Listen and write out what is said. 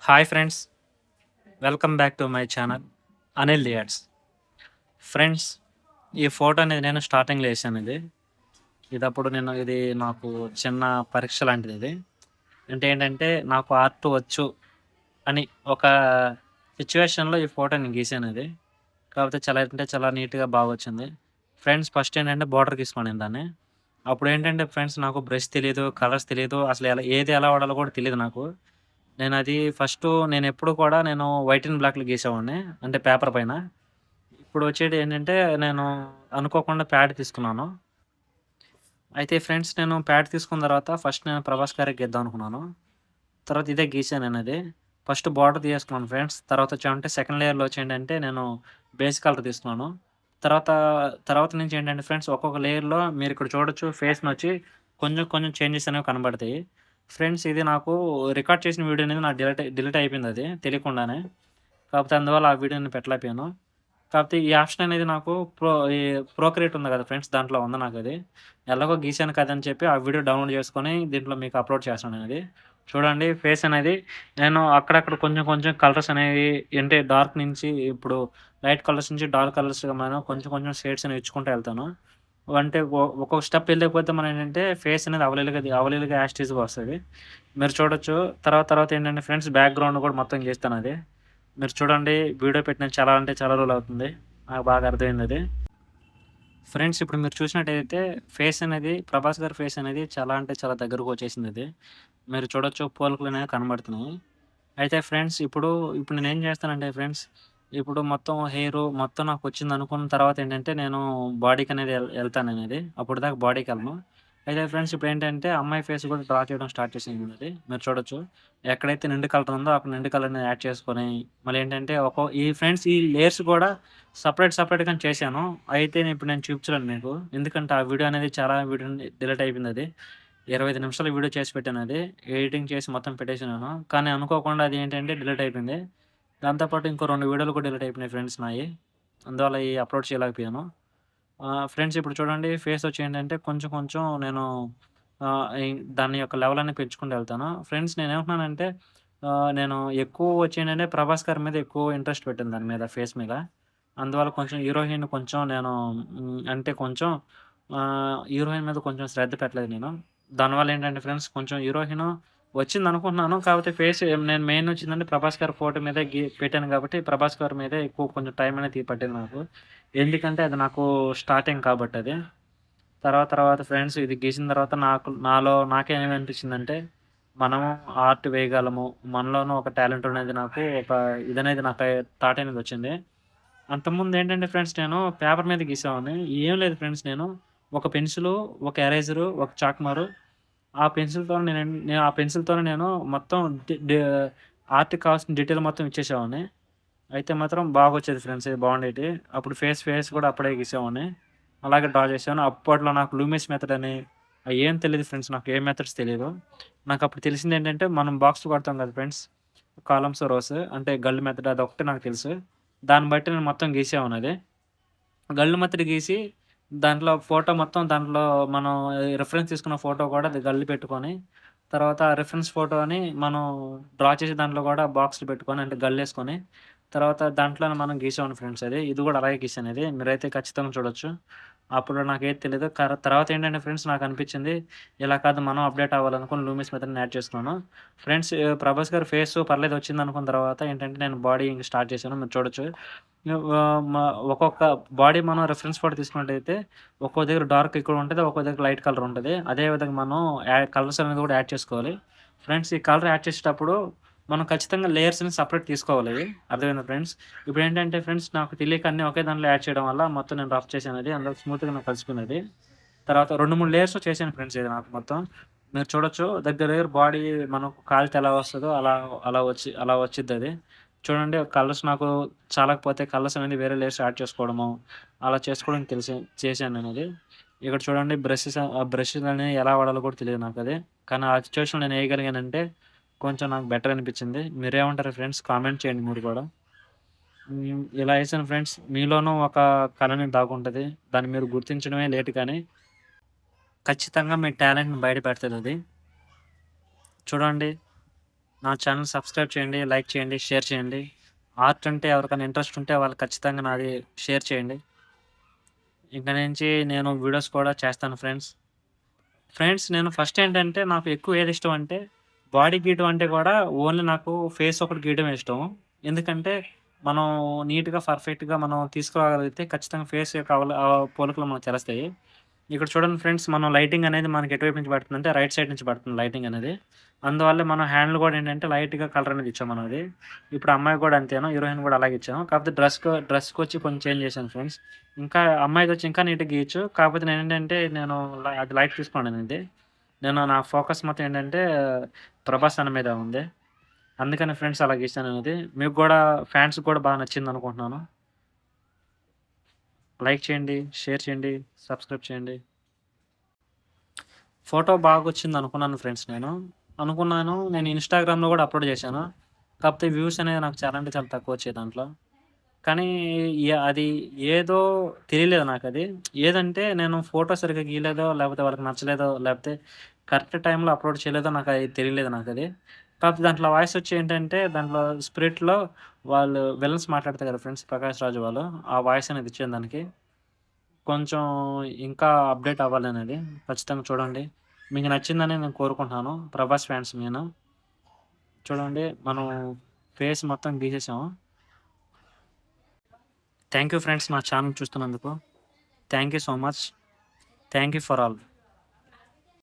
Hi friends, welcome back to my channel Anil దియాడ్స్. Friends, ఈ photo అనేది నేను స్టార్టింగ్లో వేసాను. ఇది నాకు చిన్న పరీక్ష లాంటిది. అంటే ఏంటంటే నాకు ఆర్ట్ వచ్చు అని ఒక సిచ్యువేషన్లో ఈ ఫోటో నేను గీసాను. కాకపోతే చాలా నీట్గా బాగా వచ్చింది. ఫ్రెండ్స్, ఫస్ట్ ఏంటంటే బార్డర్ గీసుకున్నాను దాన్ని. అప్పుడు ఏంటంటే ఫ్రెండ్స్, నాకు బ్రష్ తెలియదు, కలర్స్ తెలియదు, అసలు ఎలా వాడాలో కూడా తెలియదు నాకు. నేనెప్పుడు కూడా వైట్ అండ్ బ్లాక్‌లో గీసేవాడిని. అంటే పేపర్ పైన. ఇప్పుడు వచ్చేటి ఏంటంటే నేను అనుకోకుండా ప్యాడ్ తీసుకున్నాను. అయితే ఫ్రెండ్స్, నేను ప్యాడ్ తీసుకున్న తర్వాత ఫస్ట్ నేను 'ప్రభాస్' గారికి గీద్దాం అనుకున్నాను. తర్వాత ఇదే గీసాను నేనది. ఫస్ట్ బార్డర్ తీసేసుకున్నాను ఫ్రెండ్స్. తర్వాత వచ్చామంటే సెకండ్ లేయర్‌లో వచ్చేంటంటే నేను బేస్ కలర్ తీసుకున్నాను. తర్వాత తర్వాత నుంచి ఏంటంటే ఫ్రెండ్స్, ఒక్కొక్క లేయర్‌లో మీరిక్కడ చూడొచ్చు ఫేస్‌నొచ్చి కొంచెం కొంచెం చేంజెస్ అనేవి కనబడతాయి. ఫ్రెండ్స్, ఇది నాకు రికార్డ్ చేసిన వీడియో అనేది నాకు డిలీట్ అయిపోయిందది తెలియకుండానే. కాకపోతే అందువల్ల ఆ వీడియోని పెట్టలేకపోయాను. కాపోతే ఈ ఆప్షన్ అనేది నాకు ఈ ప్రోక్రియేట్ ఉంది కదా ఫ్రెండ్స్! దాంట్లో ఉంది నాకది. ఎలాగో గీసాను కదా అని చెప్పి ఆ వీడియో డౌన్‌లోడ్ చేసుకొని దీంట్లో మీకు అప్‌లోడ్ చేస్తున్నాను నేనది. చూడండి, ఫేస్ అనేది నేను అక్కడక్కడ కొంచెం కొంచెం కలర్స్ అనేవి, అంటే డార్క్ నుంచి ఇప్పుడు లైట్ కలర్స్ నుంచి డార్క్ కలర్స్‌గా మనం కొంచెం కొంచెం షేడ్స్ అనేవి ఇచ్చుకుంటూ ఎళ్తాను. అంటే ఒక్కొక్క స్టెప్ ఎళ్ళకపోతే మనం ఏంటంటే ఫేస్ అనేది అవలీలగా యాజ్ టీజ్‌గా వస్తది. మీరు చూడొచ్చు. తర్వాత తర్వాత ఏంటంటే ఫ్రెండ్స్, బ్యాక్‌గ్రౌండ్ కూడా మొత్తం గీస్తానది. మీరు చూడండి, వీడియో పెట్టిన చాలా అంటే చాలా రోజులవుతుంది. నాకు బాగా అర్థమైందది. ఫ్రెండ్స్, ఇప్పుడు మీరు చూసినట్టయితే ఫేస్ అనేది 'ప్రభాస్' గారి ఫేస్ అనేది చాలా అంటే చాలా దగ్గరకొచ్చేసిందది. మీరు చూడొచ్చు, పోలికలనేవి కనబడుతున్నాయి. అయితే ఫ్రెండ్స్, ఇప్పుడు నేనేం చేస్తానంటే ఫ్రెండ్స్, ఇప్పుడు మొత్తం హెయిరు మొత్తం నాకొచ్చిందనుకున్న తర్వాతేంటంటే నేను బాడీకనేది ఎళ్తాననేది. అప్పటిదాకా బాడీకెళ్ళను. అయితే ఫ్రెండ్స్, ఇప్పుడేంటంటే అమ్మాయి ఫేస్ కూడా డ్రా చేయడం స్టార్ట్ చేశానది. మీరు చూడొచ్చు. ఎక్కడైతే నిండు కలర్ ఉందో అక్కడ నిండు కలర్‌ని యాడ్ చేసుకొని, మళ్ళేంటంటే ఈ లేయర్స్ కూడా సెపరేట్‌గానే చేశాను. అయితే ఇప్పుడు నేను చూపించలేను మీకు. ఎందుకంటే ఆ వీడియో అనేది చాలా వీడియో డిలీట్ అయిపోయిందది. 25 నిమిషాల వీడియో చేసి పెట్టానది. ఎడిటింగ్ చేసి మొత్తం పెట్టేసాను. కానీ అనుకోకుండా అది ఏంటంటే డిలీట్ అయిపోయింది. దాంతో పాటు ఇంకో 2 వీడియోలు కూడా డిలీట్ అయిపోయినాయి ఫ్రెండ్స్ నాయి. అందువల్ల అప్‌లోడ్ చేయలేకపోయాను. ఫ్రెండ్స్, ఇప్పుడు చూడండి, ఫేస్ వచ్చి ఏంటంటే కొంచెం కొంచెం నేను ఆహ్, ఈ దాని యొక్క లెవెల్ అనేది పెంచుకుంటూ వెళ్తాను. ఫ్రెండ్స్, నేనేమంటున్నానంటే నేను ఎక్కువ వచ్చి ఏంటంటే 'ప్రభాస్' గారి మీద ఎక్కువ ఇంట్రెస్ట్ పెట్టాను దాని మీద, ఫేస్ మీద. అందువల్ల కొంచెం హీరోయిన్ కొంచెం నేను అంటే కొంచెం హీరోయిన్ మీద కొంచెం శ్రద్ధ పెట్టలేదు నేను. దానివల్ల ఏంటంటే ఫ్రెండ్స్, కొంచెం హీరోయిన్ వచ్చిందనుకుంటున్నాను. కాకపోతే నేను మెయిన్ వచ్చిందంటే 'ప్రభాస్' గారి ఫోటో మీదే పెట్టాను కాబట్టి 'ప్రభాస్' గారి మీదే ఎక్కువ కొంచెం టైం అనేది పట్టింది నాకు. ఎందుకంటే అది నాకు స్టార్టింగ్ కాబట్టది. తర్వాత తర్వాత ఫ్రెండ్స్, ఇది గీసిన తర్వాత నాకేమనిపించిందంటే, మనము ఆర్ట్ వేయగలము. మనలోనూ ఒక టాలెంట్ అనేది ఇదనేది నాకు థాట్ అనేదొచ్చింది. అంతకుముందేంటంటే ఫ్రెండ్స్, నేను పేపర్ మీద గీసేవాడిని. ఏం లేదు ఫ్రెండ్స్, నేను ఒక పెన్సిలు, ఒక ఎరేజరు, ఒక చాక్‌మారు, ఆ పెన్సిల్‌తోనే నేను మొత్తం డి డి ఆర్ట్‌కి కావాల్సిన డీటెయిల్ మొత్తం ఇచ్చేసేవాడిని. అయితే మాత్రం బాగొచ్చేది ఫ్రెండ్స్. బాగుండేటియి. అప్పుడు ఫేస్ కూడా అప్పుడే గీసేవాడిని. అలాగే డ్రా చేశాను. అప్పట్లో నాకు లూమిస్ మెథడ్ అని అయ్యేం తెలీదు ఫ్రెండ్స్. నాకు ఏ మెథడ్స్ తెలీదు. నాకప్పుడు తెలిసిందేంటంటే, మనం బాక్స్ కొడతాం కదా ఫ్రెండ్స్! కాలమ్స్, రోస్ అంటే గళ్ళు మెథడ్ అదొక్కటే నాకు తెలుసు. దాన్ని బట్టి నేను మొత్తం గీసేవాడినది. గళ్ళు మతిడి గీసి, దాంట్లో మనం రిఫరెన్స్ తీసుకున్న ఫోటో కూడా అది గళ్ళు పెట్టుకొని, తర్వాత ఆ రిఫరెన్స్ ఫోటోని మనం డ్రా చేసి దాంట్లో కూడా బాక్స్‌లు పెట్టుకొని, అంటే గళ్ళేసుకొని, తర్వాత దాంట్లోనే మనం గీసామండి ఫ్రెండ్స్ అది. ఇది కూడా అలాగే గీసానిది. మీరైతే ఖచ్చితంగా చూడొచ్చు. అప్పుడు నాకేది తెలీదు. తర్వాతేంటంటే ఫ్రెండ్స్, నాకనిపించింది ఇలా కాదు, మనం అప్‌డేట్ అవ్వాలనుకోని లూమిస్ మెథడ్‌ని యాడ్ చేసుకున్నాను. ఫ్రెండ్స్, 'ప్రభాస్' గారి ఫేసు పర్లేదు వచ్చిందనుకున్న తర్వాత ఏంటంటే, నేను బాడీ ఇంక స్టార్ట్ చేశాను. మీరు చూడొచ్చు. నువ్వు ఆహ్, మ ఒక్కొక్క బాడీ మనం రిఫరెన్స్ ఫోటో తీసుకున్నట్టయితే, ఒక్కో దగ్గర డార్క్ ఎక్కువుంటది. ఒక్కో దగ్గర లైట్ కలర్ ఉంటది. అదే విధంగా మనం కలర్స్ అనేది కూడా యాడ్ చేసుకోవాలి. ఫ్రెండ్స్, ఈ కలర్ యాడ్ చేసేటప్పుడు మనం ఖచ్చితంగా లేయర్స్‌ని సెపరేట్ తీసుకోవాలి. అర్థమైందా ఫ్రెండ్స్? ఇప్పుడేంటంటే ఫ్రెండ్స్, నాకు తెలియక అన్నీ ఒకే దాంట్లో యాడ్ చేయడం వల్ల మొత్తం నేను రఫ్ చేశానది. అందులో స్మూత్‌గా నాకు కలిసిపోయిందది. తర్వాత 2, 3 లేయర్స్ చేశాను ఫ్రెండ్స్ ఇది నాకు మొత్తం. మీరు చూడొచ్చు, దగ్గర దగ్గర బాడీ మనం కాలితే ఎలా వస్తదో అలా వచ్చిద్దది. చూడండి, కలర్స్ నాకు చాలకపోతే కలర్స్ అనేది వేరే లేయర్స్ యాడ్ చేసుకోవడము, అలా చేసుకోవడం చేశాను నేనది. ఇక్కడ చూడండి, బ్రషెస్ అనేవి ఎలా వాడాలో కూడా తెలీదు నాకది. కానీ ఆ సిట్యుయేషన్‌లో నేను ఏయగలిగానంటే కొంచెం నాకు బెటర్ అనిపించింది. మీరేమంటారు ఫ్రెండ్స్? కామెంట్ చేయండి మీరు కూడా. ఇలా ఏసాను ఫ్రెండ్స్. మీలోనూ ఒక కళ అనేది దాగుంటది. దాన్ని మీరు గుర్తించడమే లేట్ కానీ, ఖచ్చితంగా మీ టాలెంట్‌ని బయట పెడతదది. చూడండి, నా ఛానల్ సబ్స్క్రైబ్ చేయండి, లైక్ చేయండి, షేర్ చేయండి. ఆర్ట్ అంటే ఎవరికైనా ఇంట్రెస్ట్ ఉంటే వాళ్ళు ఖచ్చితంగా నాది షేర్ చేయండి. ఇక నుంచి నేను వీడియోస్ కూడా చేస్తాను ఫ్రెండ్స్. ఫ్రెండ్స్ నేను ఫస్ట్ ఏంటంటే నాకు ఎక్కువ ఏది ఇష్టం అంటే బాడీ గీయడం అంటే కూడా ఓన్లీ నాకు ఫేస్ ఒకటి గీయడమే ఇష్టం. ఎందుకంటే మనం నీట్‌గా, పర్ఫెక్ట్‌గా మనం తీసుకురాగలిగితే ఖచ్చితంగా ఫేస్ యొక్క పోలికలు మనకు తెలుస్తాయి. ఇక్కడ చూడండి ఫ్రెండ్స్ మనం లైటింగ్ అనేది మనకి ఎటువైపు నుంచి పడుతుందంటే రైట్ సైడ్ నుంచి పడుతుంది లైటింగ్ అనేది. అందువల్ల మనం హ్యాండ్‌లు కూడా ఏంటంటే లైట్‌గా కలర్ అనేది ఇచ్చాం మనం అది. ఇప్పుడు అమ్మాయికి కూడా అంతేను. హీరోయిన్ కూడా అలాగే ఇచ్చాను. కాకపోతే డ్రెస్‌కొచ్చి కొంచెం చేంజ్ చేశాను ఫ్రెండ్స్. ఇంకా అమ్మాయిదొచ్చి ఇంకా నీట్‌గా గీయొచ్చు. కాకపోతే నేనేంటంటే నేను అది లైట్ తీసుకున్నానండి. నేను నా ఫోకస్ మొత్తం ఏంటంటే 'ప్రభాస్' అన్న మీద ఉంది. అందుకని ఫ్రెండ్స్ అలా గీసాననేది. మీకు గూడా ఫ్యాన్స్‌కి కూడా బాగా నచ్చిందనుకుంటున్నాను. లైక్ చేయండి, షేర్ చేయండి, సబ్స్క్రైబ్ చేయండి. ఫోటో బాగొచ్చిందనుకున్నాను ఫ్రెండ్స్ నేను. నేను ఇన్‌స్టాగ్రామ్‌లో గూడా అప్‌లోడ్ చేశాను. కాకపోతే వ్యూస్ అనేది నాకు చాలా అంటే చాలా తక్కువొచ్చాయి దాంట్లో. కానీ అది ఏదో తెలియలేదు నాకది. ఏదంటే నేను ఫోటో సరిగ్గా గీయలేదో, లేపోతే వాళ్ళకి నచ్చలేదో, లేపోతే కరెక్ట్ టైమ్‌లో అప్‌లోడ్ చేయలేదో నాకది తెలియలేదు నాకది. కాకపోతే దాంట్లో వాయిసొచ్చి ఏంటంటే, దాంట్లో స్పిరిట్‌లో వాళ్ళు విలన్స్ మాట్లాడతారు కదా ఫ్రెండ్స్ 'ప్రకాష్ రాజు' వాళ్ళు. ఆ వాయిస్ అనేది ఇచ్చాను దానికి. కొంచెం ఇంకా అప్‌డేట్ అవ్వాలనేది. ఖచ్చితంగా చూడండి. మీకు నచ్చిందని నేను కోరుకుంటున్నాను. 'ప్రభాస్' ఫ్యాన్స్ నేను. చూడండి మనం ఫేస్ మొత్తం గీసేసాము. థాంక్ యూ ఫ్రెండ్స్ నా ఛానెల్ చూస్తున్నందుకు. Thank you so much. Thank you for all.